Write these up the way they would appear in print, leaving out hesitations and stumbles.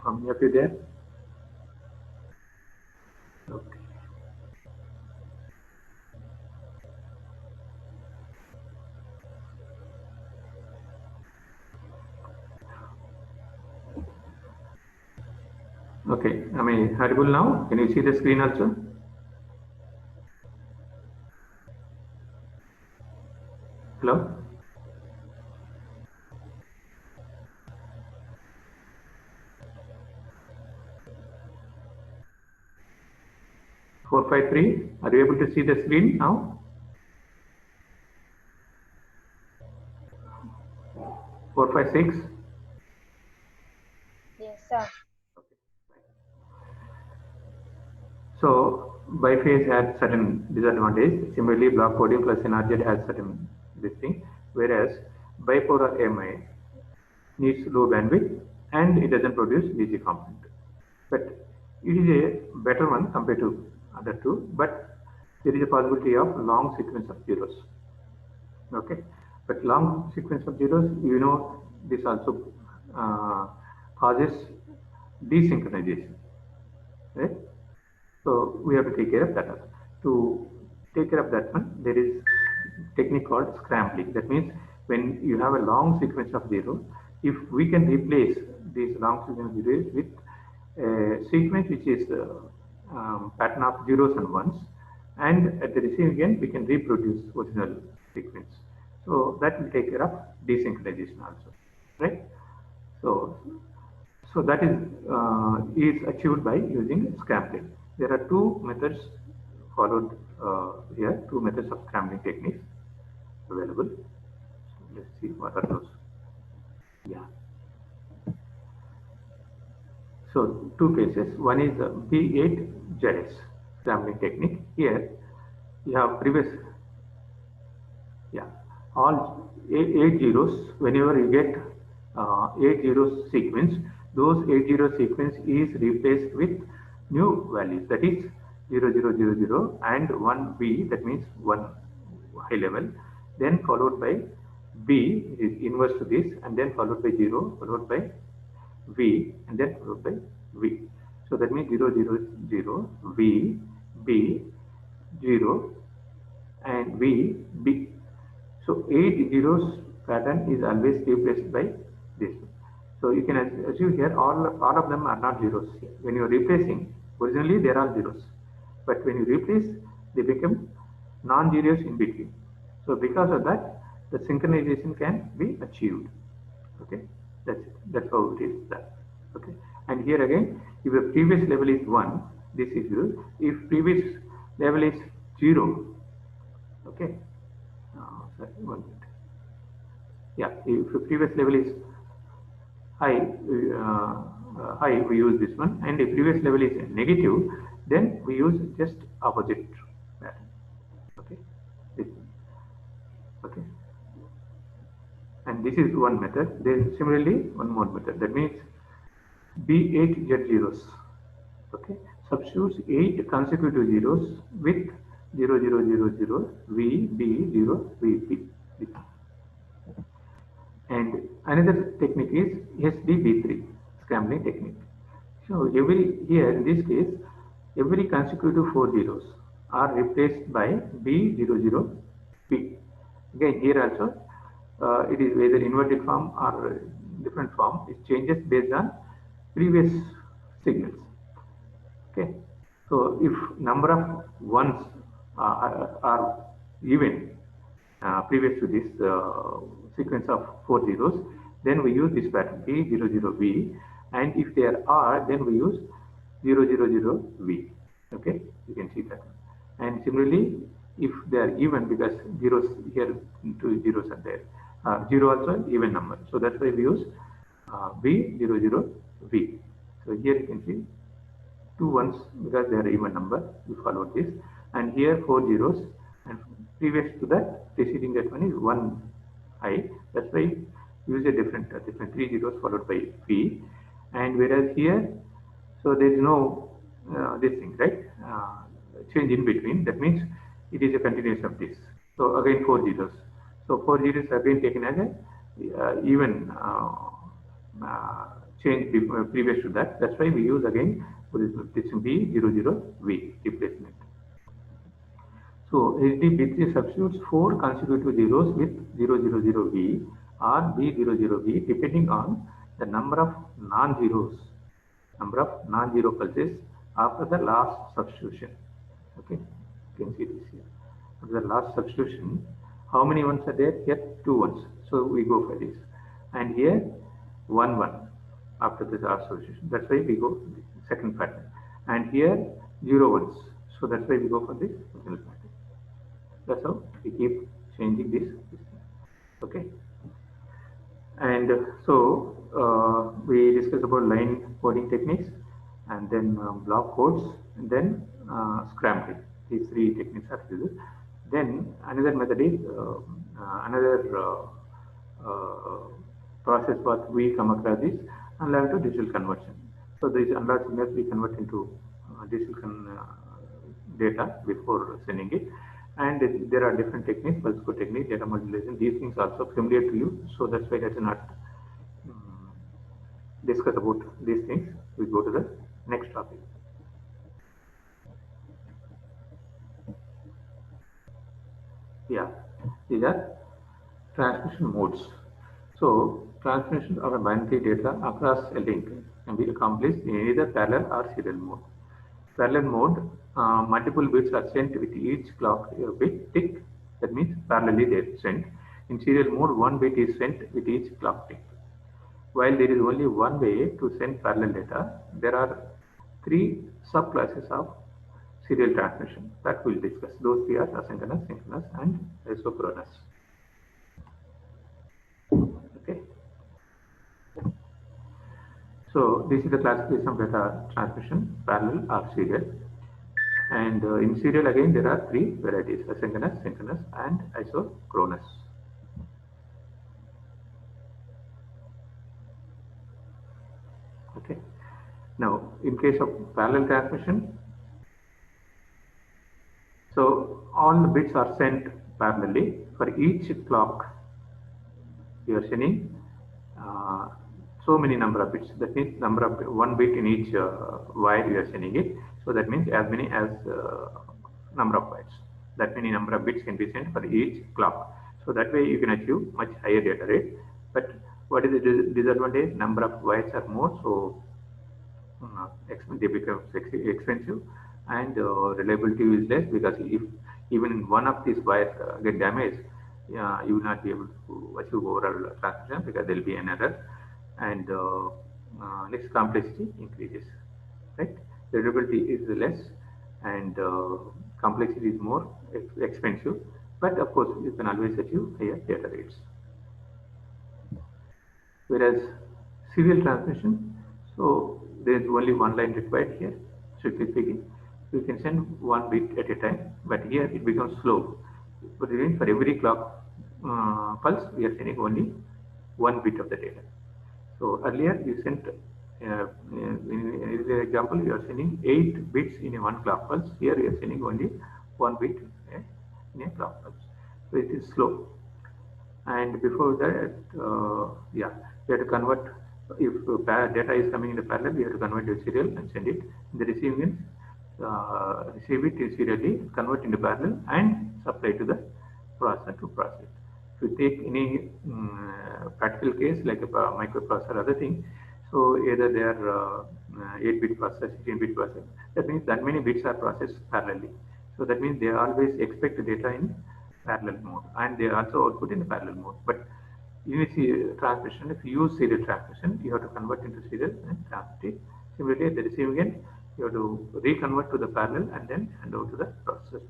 How many of you there? Okay. Okay, am I audible now? Can you see the screen also? Hello? Four, five, three. Are you able to see the screen now? 456. Yes, sir. So biphase had certain disadvantage. Similarly, block coding plus NRZ has certain this thing, whereas bipolar AMI needs low bandwidth and it doesn't produce DC component. But it is a better one compared to other two, but there is a possibility of long sequence of zeros. Okay, but long sequence of zeros, you know, this also causes desynchronization, right? So we have to take care of that. To take care of that one, there is technique called scrambling. That means when you have a long sequence of zero, if we can replace these long sequence of zeros with a sequence which is pattern of zeros and ones, and at the receiving end we can reproduce original sequence. So that will take care of desynchronization also, right? So that is achieved by using scrambling. There are two methods followed here, two methods of scrambling techniques available. So let's see what are those. Yeah. So two cases. One is the B8ZS scrambling technique. Here you have previous, yeah, all eight zeros. Whenever you get eight zeros sequence, those eight zero sequence is replaced with new values, that is 0000 and 1B, that means one high level, then followed by B is inverse to this, and then followed by 0, followed by V, and then followed by V. So that means 000 V, B, 0, and V, B. So 8 zeros pattern is always replaced by this. So you can assume here all of them are not zeros. When you are replacing, originally they are all zeros, but when you replace, they become non-zeros in between. So because of that, the synchronization can be achieved. Okay, that's it. That's how it is done. Okay, and here again, if the previous level is 1, this is 0. If previous level is 0, okay, sorry, 1 minute. Yeah, if the previous level is high, we use this one, and if previous level is negative, then we use just opposite pattern. Okay, this one. Okay, and this is one method. There is similarly one more method. That means B8 Z zeros. Okay, substitutes 8 consecutive zeros with 0000 V B 0 V B. And another technique is SDB3 scrambling technique. So here in this case, every consecutive 4 zeros are replaced by B00B. Again, here also it is either inverted form or different form. It changes based on previous signals. Okay, so if number of ones are even previous to this sequence of 4 zeros, then we use this pattern B00B, and if there are, then we use 000V. Okay, you can see that. And similarly, if they are even, because zeros here, two zeros are there, 0 also even number, so that's why we use B00V. So here you can see two ones because they are even number. We follow this, and here 4 zeros, and previous to that, preceding that one is 1 high. That's why use a different 3 zeros followed by V. And whereas here, so there is no this thing, right? Change in between. That means it is a continuation of this. So again 4 zeros. So 4 zeros have been taken as a even change previous to that. That's why we use again this B00V replacement. So HDB3 substitutes 4 consecutive zeros with 000V or B00V depending on the number of non-zero pulses after the last substitution. Okay, you can see this here. After the last substitution, how many ones are there? Here, 2 ones. So we go for this. And here, 1 after the last substitution. That's why we go second pattern. And here, 0 ones. So that's why we go for this original pattern. That's how we keep changing this thing. Okay. And we discussed about line coding techniques, and then block codes, and then scrambling. These 3 techniques are used. Then another method is process what we come across is analog to digital conversion. So these analog signals we convert into digital data before sending it. And there are different techniques, pulse code technique, data modulation. These things are also familiar to you, so that's why I do not discuss about these things. We go to the next topic. Yeah, these are transmission modes. So transmission of a binary data across a link can be accomplished in either parallel or serial mode. Parallel mode, multiple bits are sent with each clock bit tick. That means parallelly they are sent. In serial mode, 1 bit is sent with each clock tick. While there is only one way to send parallel data, there are 3 subclasses of serial transmission that we'll discuss. Those 3 are asynchronous, synchronous, and isochronous. Okay. So this is the classification of data transmission, parallel or serial. And in serial again there are 3 varieties: asynchronous, synchronous, and isochronous. Okay. Now in case of parallel transmission, so all the bits are sent parallelly. For each clock you are sending so many number of bits. That means number of 1 bit in each wire you are sending it. So that means as many as number of wires. That many number of bits can be sent for each clock. So that way you can achieve much higher data rate. But what is the disadvantage? Number of wires are more, so they become expensive, and reliability is less, because if even one of these wires get damaged, you will not be able to achieve overall transmission, because there will be an error, and next complexity increases, right? Reliability is less, and complexity is more expensive, but of course you can always achieve higher data rates. Whereas serial transmission, so there is only one line required here. Strictly speaking, you can send 1 bit at a time, but here it becomes slow. But for every clock pulse, we are sending only 1 bit of the data. So earlier you sent, in the example, you are sending 8 bits in a 1 clock pulse. Here you are sending only 1 bit in a clock pulse. So it is slow. And before that, we have to convert. If data is coming in the parallel, we have to convert to serial and send it. In the receiving end, receive it serially, convert into parallel, and supply to the processor to process. If you take any practical case like a microprocessor, other thing, so either they are 8-bit processor, 16-bit processor. That means that many bits are processed parallelly. So that means they always expect the data in parallel mode, and they also output in the parallel mode. But in transmission, if you use serial transmission, you have to convert into serial and transmit it. Similarly, at the receiving end, you have to reconvert to the parallel and then hand over to the processor.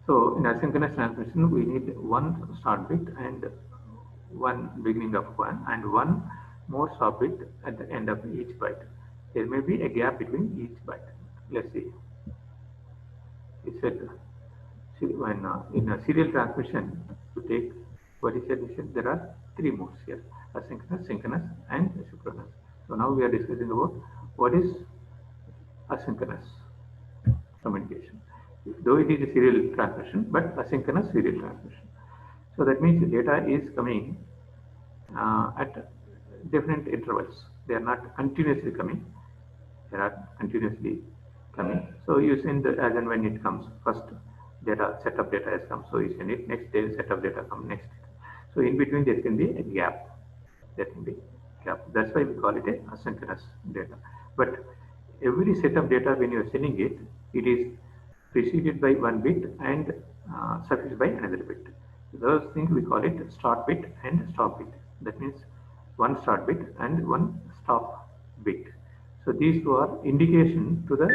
So in asynchronous transmission, we need 1 start bit and 1 beginning of 1, and 1 more stop bit at the end of each byte. There may be a gap between each byte. Let's see. It said when in a serial transmission, to take what is said, there are 3 modes here: asynchronous, synchronous, and isochronous. So now we are discussing about what is asynchronous communication. Though it is a serial transmission, but asynchronous serial transmission. So that means the data is coming at different intervals. They are not continuously coming. They are continuously coming. So you send as and when it comes. First data set of data has come, so you send it. Next day set of data come next. So in between there can be a gap. There can be gap. That's why we call it a asynchronous data. But every set of data when you are sending it, it is preceded by one bit and suffixed by another bit. Those things we call it start bit and stop bit. That means one start bit and one stop bit. So these two are indication to the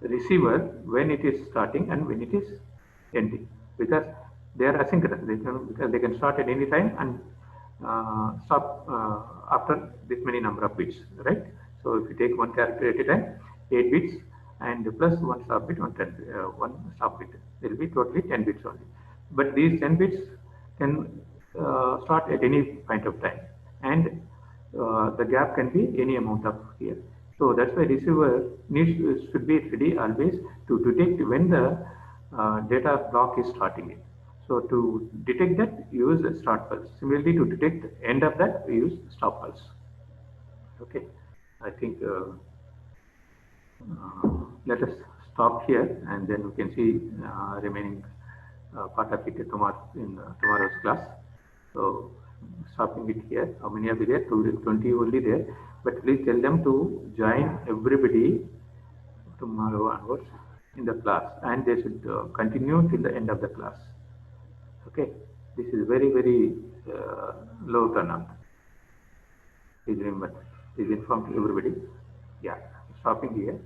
receiver when it is starting and when it is ending, because they are asynchronous. Because they can start at any time and stop after this many number of bits, right? So if you take one character at a time, 8 bits and plus one stop bit, one stop bit, there will be totally 10 bits only. But these 10 bits can start at any point of time, and the gap can be any amount of here. So that's why receiver should be ready always to detect when the data block is starting it. So to detect that, use a start pulse. Similarly, to detect the end of that, we use stop pulse. Okay, I think let us stop here, and then we can see remaining part of it tomorrow in tomorrow's class. So stopping it here. How many are there? 20 only there. But please tell them to join everybody tomorrow onwards in the class, and they should continue till the end of the class. Okay, this is very low turnout. Please remember, please inform to everybody. Yeah, stopping here.